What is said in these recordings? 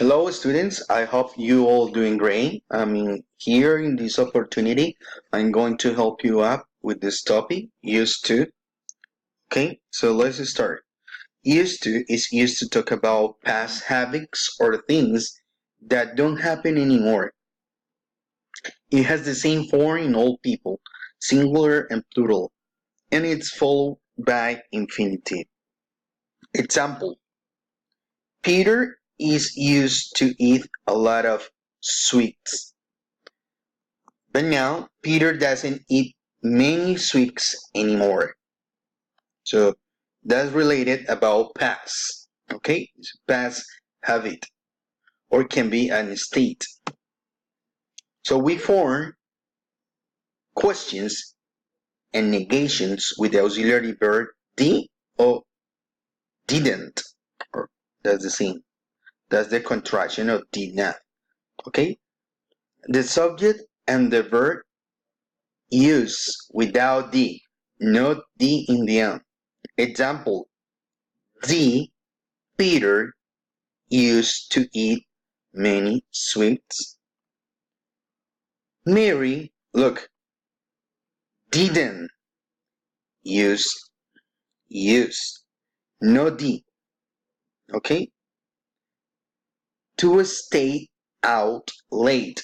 Hello, students. I hope you all doing great. Here in this opportunity, I'm going to help you up with this topic, used to. Okay, so let's start. Used to is used to talk about past habits or things that don't happen anymore. It has the same form in all people, singular and plural, and it's followed by infinitive. Example: Peter is used to eat a lot of sweets. But now Peter doesn't eat many sweets anymore. So that's related about past. Okay? It's past habit or can be an state. So we form questions and negations with the auxiliary verb did or didn't. Or that's the same. That's the contraction of did not. Okay? The subject and the verb use without the, not the in the end. Example: the Peter used to eat many sweets. Mary, look, didn't use, no the. Okay? To stay out late.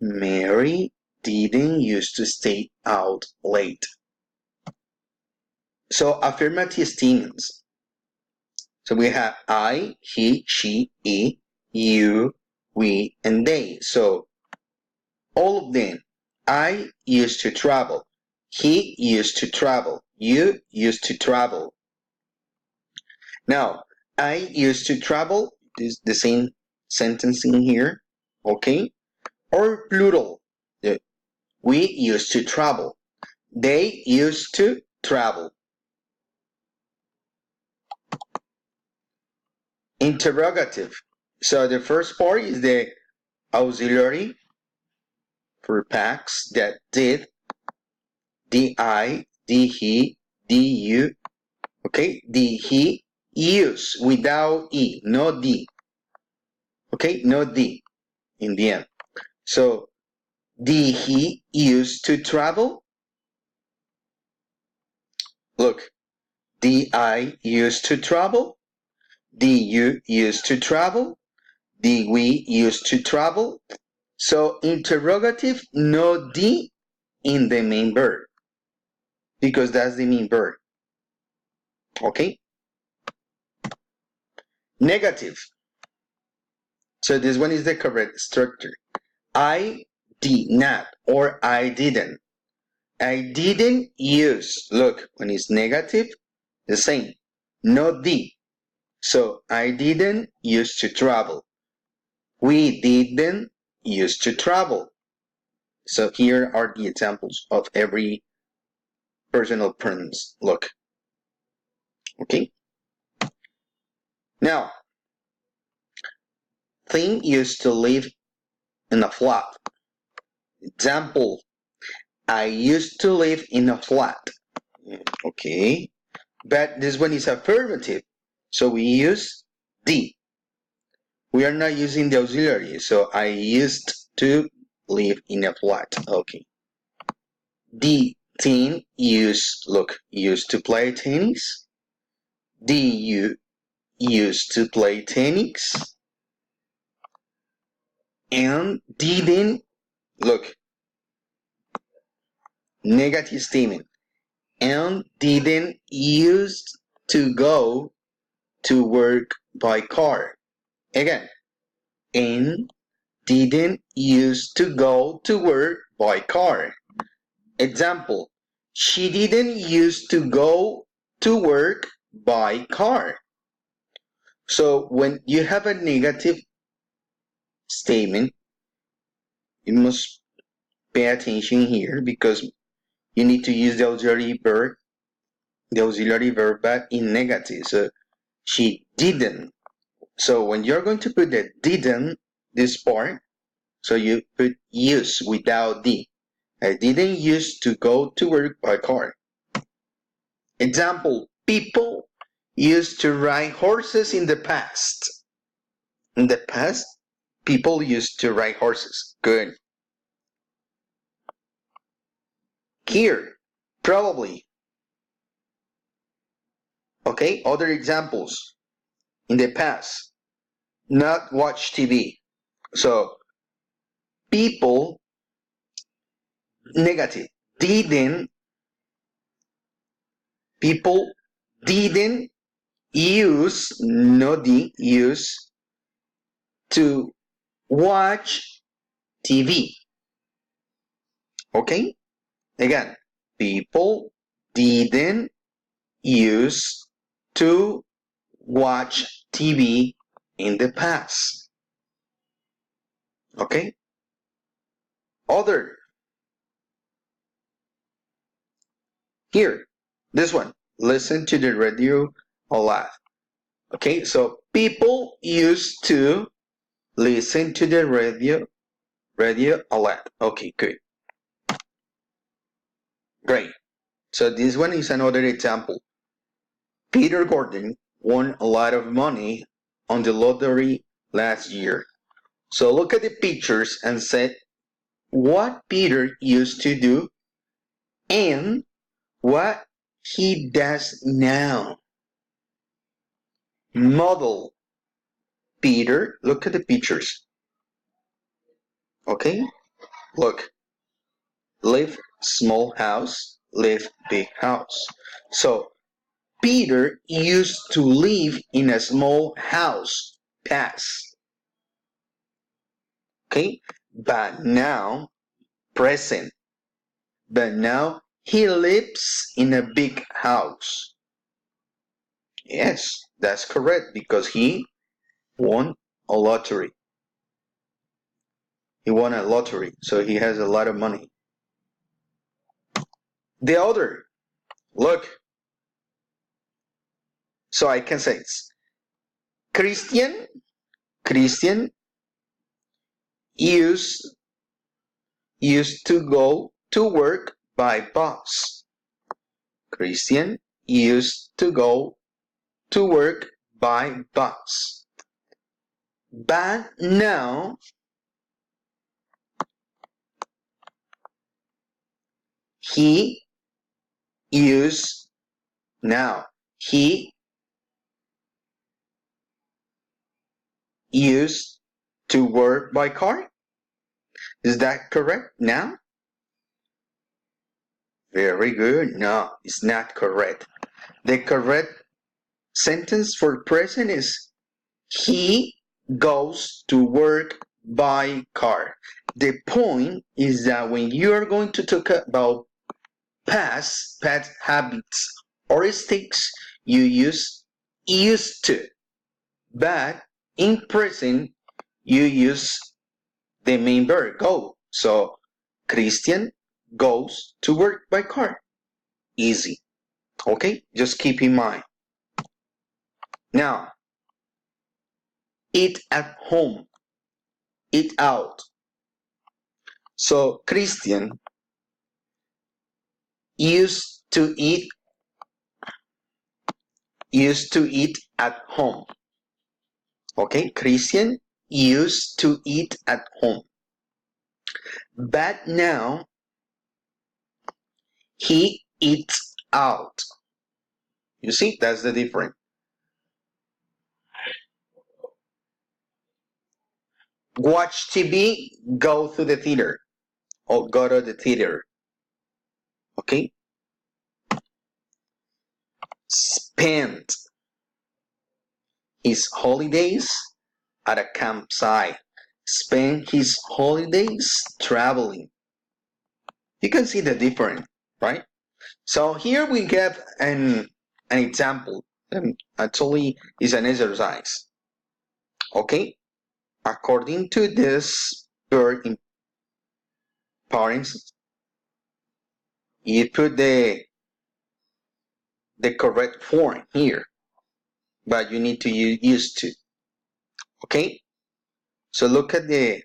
Mary didn't used to stay out late. So affirmative statements. So we have I, he, she, it, you, we, and they. So all of them. I used to travel. He used to travel. You used to travel. Now, I used to travel is the same sentence in here. Okay? Or plural. We used to travel. They used to travel. Interrogative. So the first part is the auxiliary for packs that did, did I, did he, did you. Okay, did he use without e, no d. Okay, no d in the end. So, did he used to travel? Look, did I used to travel? Did you used to travel? Did we used to travel? So, interrogative, no d in the main verb because that's the main verb. Okay? Negative. So, this one is the correct structure. I did not or I didn't. I didn't use. Look, when it's negative, the same. Not the. So I didn't used to travel. We didn't used to travel. So here are the examples of every personal pronouns. Look. Okay. Now, Thing used to live in a flat. Example: I used to live in a flat. Okay. But this one is affirmative. So we use the. We are not using the auxiliary. So I used to live in a flat. Okay. The teen used to play tennis. You used to play tennis. And didn't, look, negative statement. And didn't used to go to work by car. Again, and didn't used to go to work by car. Example: she didn't used to go to work by car. So when you have a negative statement, you must pay attention here because you need to use the auxiliary verb but in negative. So she didn't. So when you're going to put the didn't, this part, so you put use without the. I didn't used to go to work by car. Example: people used to ride horses in the past. In the past, people used to ride horses. Good. Here, probably. Okay, other examples. In the past, not watch TV. So, people, negative, didn't, people didn't use to watch TV. Okay? Again, people didn't use to watch TV in the past. Okay? Other. Here, this one. Listen to the radio a lot. Okay, so people used to listen to the radio a lot. Okay, good. Great. So this one is another example. Peter Gordon won a lot of money on the lottery last year. So look at the pictures and say what Peter used to do and what he does now. Model. Peter, look at the pictures. Okay? Look. Live small house, live big house. So Peter used to live in a small house, past. Okay? But now, present. But now he lives in a big house. Yes, that's correct because he won a lottery. He won a lottery, so he has a lot of money. The other, look. So I can say it's Christian used to go to work by bus. Christian used to go to work by bus. But now he used to work by car. Is that correct now? Very good. No, it's not correct. The correct sentence for present is he goes to work by car. The point is that when you are going to talk about past habits or mistakes, you use used to. But in present, you use the main verb go. So Christian goes to work by car. Easy. Okay? Just keep in mind. Now, eat at home. Eat out. So Christian used to eat at home. Okay? Christian used to eat at home. But now he eats out. You see, that's the difference. Watch TV, go to the theater. Or go to the theater. Okay? Spend his holidays at a campsite. Spend his holidays traveling. You can see the difference, right? So here we get an example. Actually, is an exercise. Okay? According to this verb in parents, you put the correct form here, but you need to use used to. Okay? So look at the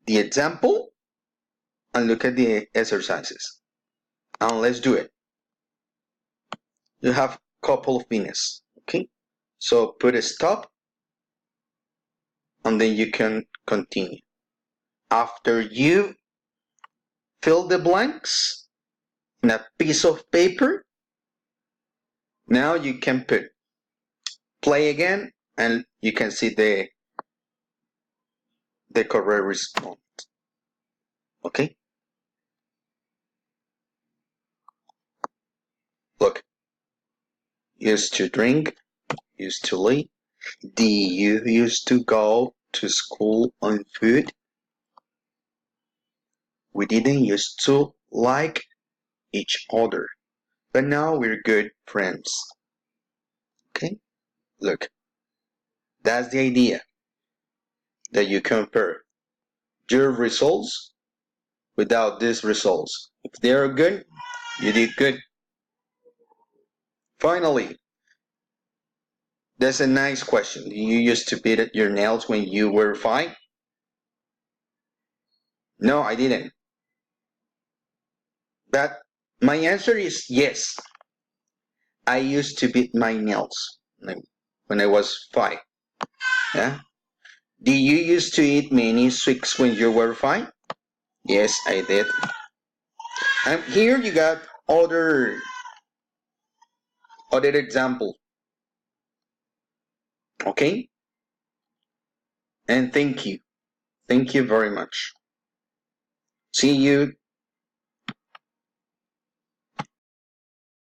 example and look at the exercises. And let's do it. You have a couple of minutes. Okay? So put a stop and then you can continue. After you fill the blanks in a piece of paper, now you can put play again, and you can see the correct response. Okay? Look. Used to drink, used to leave. Do you used to go to school on foot? We didn't used to like each other, but now we're good friends. Okay? Look, that's the idea, that you compare your results without these results. If they are good, you did good. Finally, that's a nice question. You used to beat your nails when you were 5? No, I didn't. But my answer is yes. I used to beat my nails when I was 5. Yeah. Did you used to eat many sweets when you were 5? Yes, I did. And here you got other example. Okay? And thank you. Thank you very much. See you